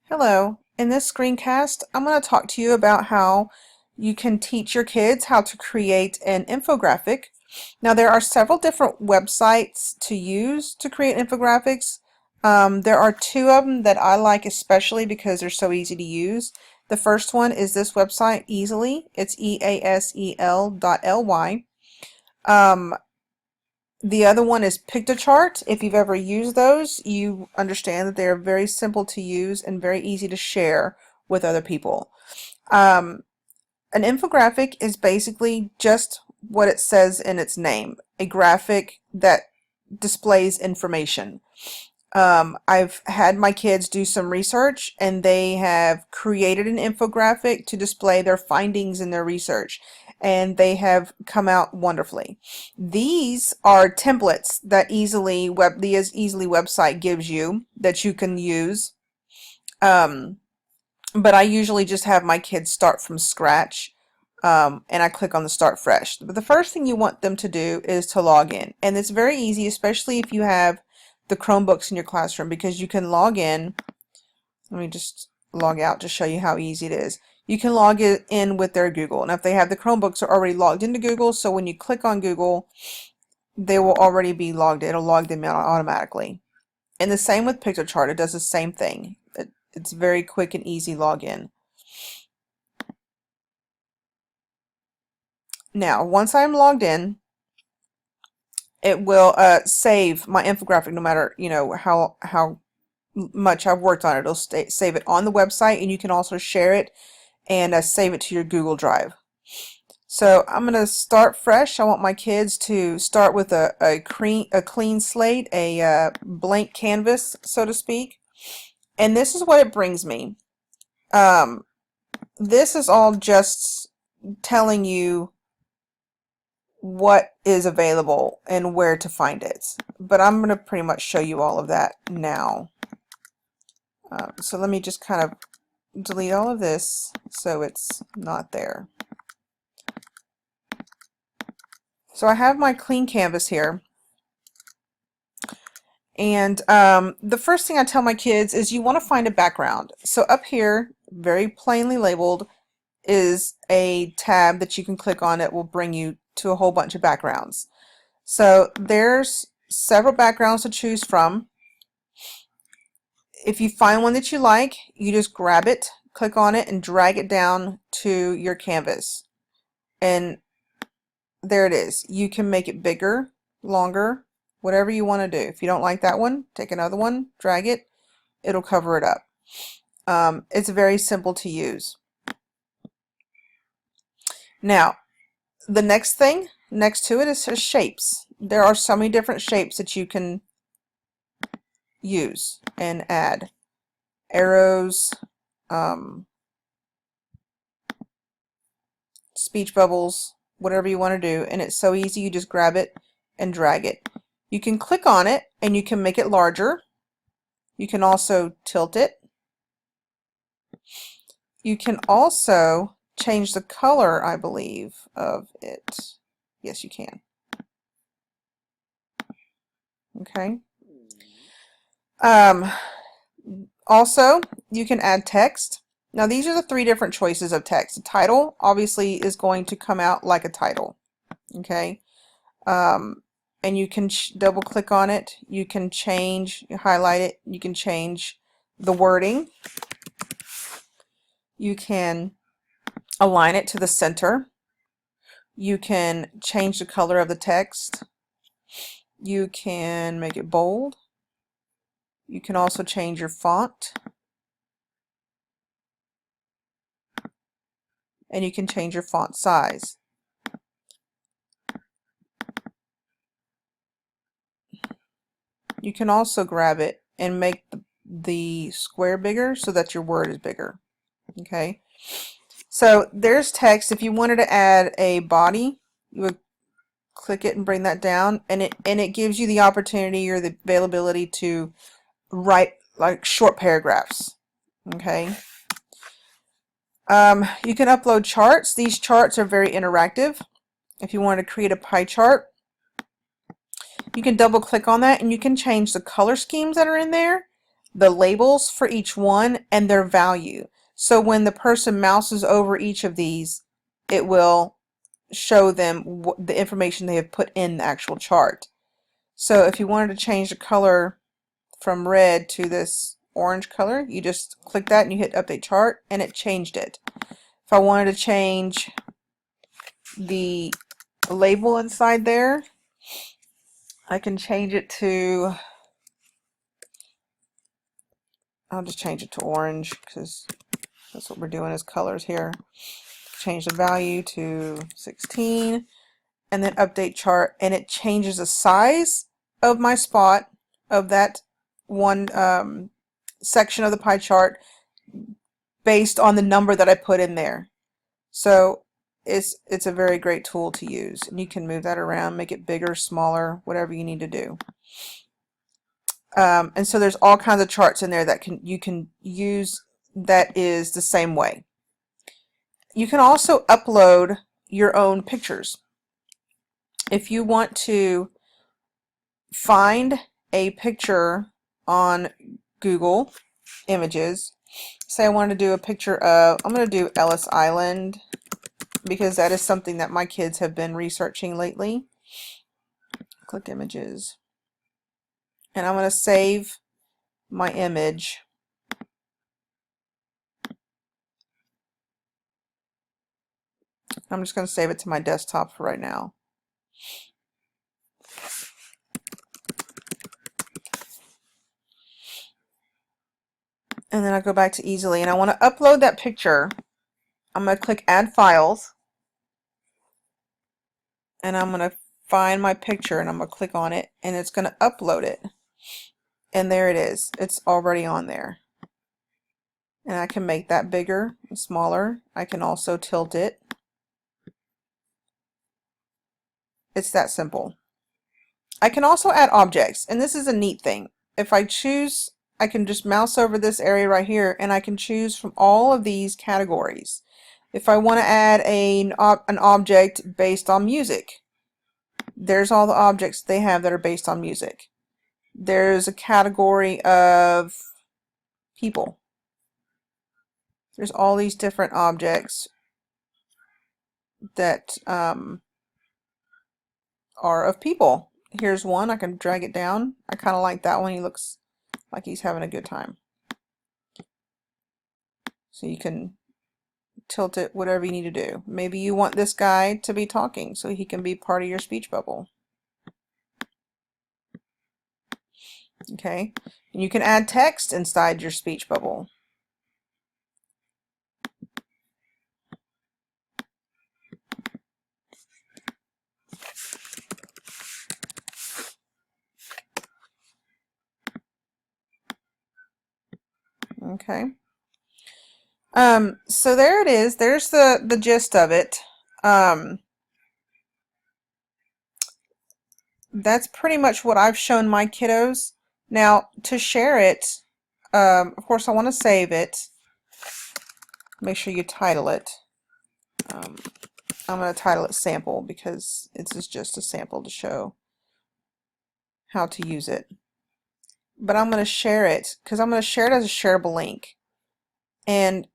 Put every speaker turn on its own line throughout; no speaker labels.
Hello. In this screencast, I'm going to talk to you about how you can teach your kids how to create an infographic. Now, there are several different websites to use to create infographics. There are two of them that I like especially because they're so easy to use. The first one is this website, Easel. It's easel.ly. The other one is Piktochart. If you've ever used those, you understand that they are very simple to use and very easy to share with other people. Um, an infographic is basically just what it says in its name, a graphic that displays information. I've had my kids do some research and they have created an infographic to display their findings in their research, and they have come out wonderfully. These are templates that the Easel website gives you that you can use. But I usually just have my kids start from scratch. And I click on the start fresh. But the first thing you want them to do is to log in. And it's very easy, especially if you have the Chromebooks in your classroom, because you can log in. Let me just log out to show you how easy it is. You can log in with their Google. And if they have the Chromebooks are already logged into Google, so when you click on Google, they will already be logged in. It'll log them in automatically. And the same with Piktochart. It does the same thing. It's very quick and easy login. Now, once I'm logged in, it will save my infographic no matter how much I've worked on it. It'll save it on the website, and you can also share it and save it to your Google Drive. So I'm going to start fresh. I want my kids to start with a clean slate, a blank canvas, so to speak. And this is what it brings me. This is all just telling you what is available and where to find it. But I'm going to pretty much show you all of that now. So let me just kind of delete all of this so it's not there. So I have my clean canvas here. And the first thing I tell my kids is you want to find a background. So up here, very plainly labeled, is a tab that you can click on. It will bring you to a whole bunch of backgrounds. So there's several backgrounds to choose from. If you find one that you like, you just grab it, click on it, and drag it down to your canvas. And there it is. You can make it bigger, longer, whatever you want to do. If you don't like that one, take another one, drag it, it'll cover it up. It's very simple to use. Now, the next thing next to it is shapes. There are so many different shapes that you can use and add. Arrows, speech bubbles, whatever you want to do, and it's so easy. You just grab it and drag it. You can click on it and you can make it larger. You can also tilt it. You can also change the color, I believe, of it. Yes, you can. Okay. Also, you can add text. Now, these are the three different choices of text. The title obviously is going to come out like a title. Okay. And you can double click on it. You can highlight it. You can change the wording. You can align it to the center. You can change the color of the text. You can make it bold. You can also change your font. And you can change your font size. You can also grab it and make the square bigger so that your word is bigger. Okay. So there's text. If you wanted to add a body, you would click it and bring that down, and it gives you the opportunity or the availability to write like short paragraphs. Okay. You can upload charts. These charts are very interactive. If you want to create a pie chart, you can double click on that and you can change the color schemes that are in there. the labels for each one and their value. So when the person mouses over each of these, it will show them the information they have put in the actual chart. So if you wanted to change the color from red to this orange color, you just click that and you hit update chart and it changed it. If I wanted to change the label inside there, I can change it to, I'll just change it to orange because that's what we're doing as colors here. Change the value to 16 and then update chart, and it changes the size of my spot of that one section of the pie chart based on the number that I put in there. So it's a very great tool to use, and you can move that around, make it bigger, smaller, whatever you need to do. And so there's all kinds of charts in there that you can use that is the same way. You can also upload your own pictures. If you want to find a picture on Google Images, say I want to do a picture of, I'm going to do Ellis Island because that is something that my kids have been researching lately. Click Images. And I'm going to save my image. I'm just going to save it to my desktop for right now. And then I go back to Easily and I want to upload that picture. I'm going to click Add Files. And I'm going to find my picture and I'm going to click on it and it's going to upload it. And there it is. It's already on there. And I can make that bigger and smaller. I can also tilt it. It's that simple. I can also add objects, and this is a neat thing. If I choose, I can just mouse over this area right here and I can choose from all of these categories. If I want to add an object based on music, there's all the objects they have that are based on music. There's a category of people. There's all these different objects that are of people. Here's one. I can drag it down. I kind of like that one. He looks like he's having a good time. So you can tilt it whatever you need to do. Maybe you want this guy to be talking so he can be part of your speech bubble. Okay, and you can add text inside your speech bubble. Okay. So there it is. There's the gist of it. That's pretty much what I've shown my kiddos. Now, to share it, of course, I want to save it. Make sure you title it. I'm going to title it Sample because it's just a sample to show how to use it. But I'm going to share it because I'm going to share it as a shareable link. And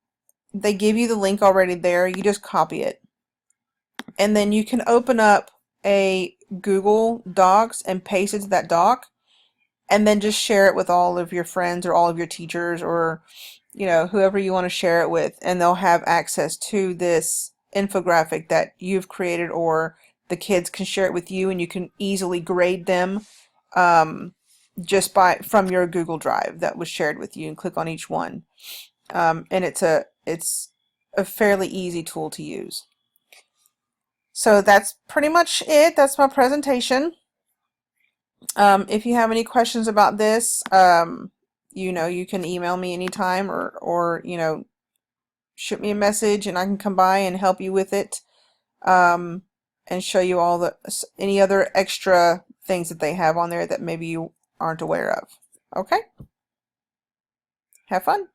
they give you the link already there. You just copy it. And then you can open up a Google Docs and paste it to that doc. And then just share it with all of your friends or all of your teachers or, you know, whoever you want to share it with. And they'll have access to this infographic that you've created, or the kids can share it with you and you can easily grade them just from your Google Drive that was shared with you, and click on each one. And it's a fairly easy tool to use. So that's pretty much it. That's my presentation. If you have any questions about this, you know, you can email me anytime or you know, shoot me a message and I can come by and help you with it, and show you all any other extra things that they have on there that maybe you aren't aware of. Okay? Have fun.